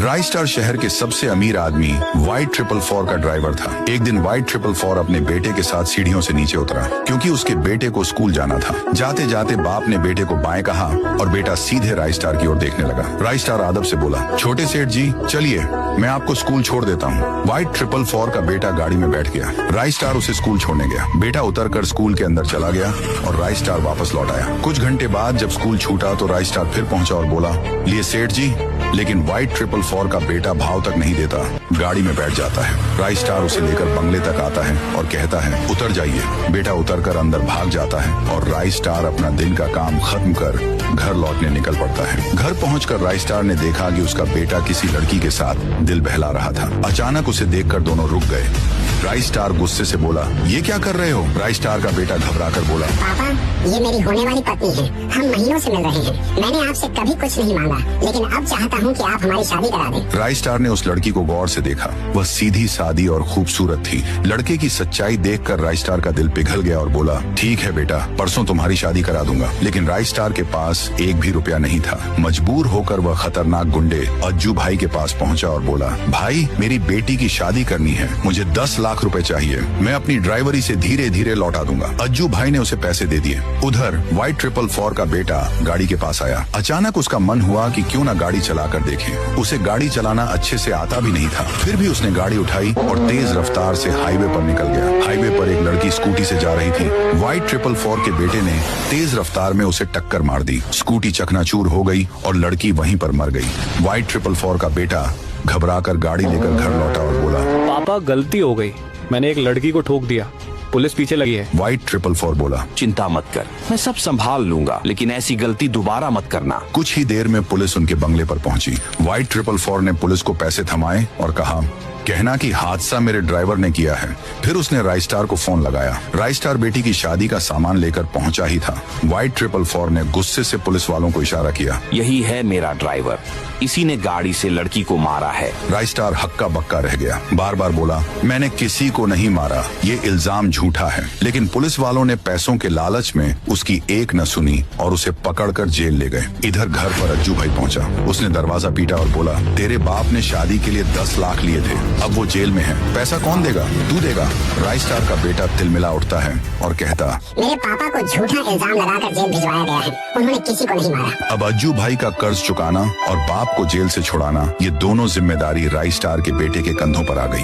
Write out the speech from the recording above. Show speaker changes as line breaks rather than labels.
Rice star शहर के सबसे अमीर आदमी वाइट 444 का ड्राइवर था। एक दिन वाइट 444 अपने बेटे के साथ सीढ़ियों से नीचे उतरा क्योंकि उसके बेटे को स्कूल जाना था। जाते जाते बाप ने बेटे को बाएं कहा और बेटा सीधे राइस स्टार की ओर देखने लगा। राइस स्टार अदब से बोला, छोटे सेठ जी चलिए, मैं आपको स्कूल छोड़ देता हूँ। वाइट 444 का बेटा गाड़ी में बैठ गया। राइस स्टार उसे स्कूल छोड़ने गया। बेटा उतरकर स्कूल के अंदर चला गया और राइस स्टार वापस लौट आया। कुछ घंटे बाद जब स्कूल छूटा तो राइस स्टार फिर पहुंचा और बोला, लिए सेठ जी। लेकिन वाइट 444 का बेटा भाव तक नहीं देता, गाड़ी में बैठ जाता है। राइस स्टार उसे लेकर बंगले तक आता है और कहता है, उतर जाइए। बेटा उतरकर अंदर भाग जाता है और राइस स्टार अपना दिन का काम खत्म कर घर लौटने निकल पड़ता है। घर पहुंचकर राइस स्टार ने देखा कि उसका बेटा किसी लड़की के साथ दिल बहला रहा था। अचानक उसे देखकर दोनों रुक गए। राइस स्टार गुस्से से बोला, ये क्या कर रहे हो? राइस स्टार का बेटा घबराकर बोला,
पापा ये मेरी होने वाली पत्नी है, हम महीनों से मिल रहे हैं। मैंने आपसे कभी कुछ नहीं मांगा, लेकिन अब चाहता हूँ कि आप हमारी शादी करा दें।
राइस स्टार ने उस लड़की को गौर से देखा। वह सीधी सादी और खूबसूरत थी। लड़के की सच्चाई देखकर राइस स्टार का दिल पिघल गया और बोला, ठीक है बेटा, परसों तुम्हारी शादी करा दूंगा। लेकिन राइस स्टार के पास एक भी रुपया नहीं था। मजबूर होकर वह खतरनाक गुंडे अज्जू भाई के पास पहुंचा और बोला, भाई मेरी बेटी की शादी करनी है, मुझे 10 लाख रुपए चाहिए, मैं अपनी ड्राइवरी से धीरे धीरे लौटा दूंगा। अज्जू भाई ने उसे पैसे दे दिए। उधर वाइट 444 का बेटा गाड़ी के पास आया। अचानक उसका मन हुआ कि क्यों ना गाड़ी चलाकर देखें। उसे गाड़ी चलाना अच्छे से आता भी नहीं था, फिर भी उसने गाड़ी उठाई और तेज रफ्तार से हाईवे पर निकल गया। हाईवे पर एक लड़की स्कूटी से जा रही थी। वाइट 444 के बेटे ने तेज रफ्तार में उसे टक्कर मार दी। स्कूटी चकनाचूर हो गई और लड़की वहीं पर मर गई। वाइट 444 का बेटा घबराकर गाड़ी लेकर घर लौटा और बोला,
पापा गलती हो गई, मैंने एक लड़की को ठोक दिया, पुलिस पीछे लगी है।
वाइट 444 बोला,
चिंता मत कर, मैं सब संभाल लूंगा, लेकिन ऐसी गलती दोबारा मत करना।
कुछ ही देर में पुलिस उनके बंगले पर पहुंची। वाइट 444 ने पुलिस को पैसे थमाए और कहा, कहना कि हादसा मेरे ड्राइवर ने किया है। फिर उसने राइस स्टार को फोन लगाया। राइस स्टार बेटी की शादी का सामान लेकर पहुंचा ही था। वाइट 444 ने गुस्से से पुलिस वालों को इशारा किया,
यही है मेरा ड्राइवर, इसी ने गाड़ी से लड़की को मारा है।
राइस स्टार हक्का बक्का रह गया। बार बार बोला, मैंने किसी को नहीं मारा, ये इल्जाम झूठा है। लेकिन पुलिस वालों ने पैसों के लालच में उसकी एक न सुनी और उसे पकड़कर जेल ले गए। इधर घर पर अज्जू भाई पहुंचा। उसने दरवाजा पीटा और बोला, तेरे बाप ने शादी के लिए 10 लाख लिए थे, अब वो जेल में है, पैसा कौन देगा? तू देगा। राइस स्टार का बेटा तिलमिला उठता है और कहता,
मेरे पापा को झूठा इल्जाम लगाकर जेल भिजवाया गया है, उन्होंने किसी को नहीं मारा।
अब अज्जू भाई का कर्ज चुकाना और बाप को जेल से छुड़ाना, ये दोनों जिम्मेदारी राइस स्टार के बेटे के कंधों पर आ गई।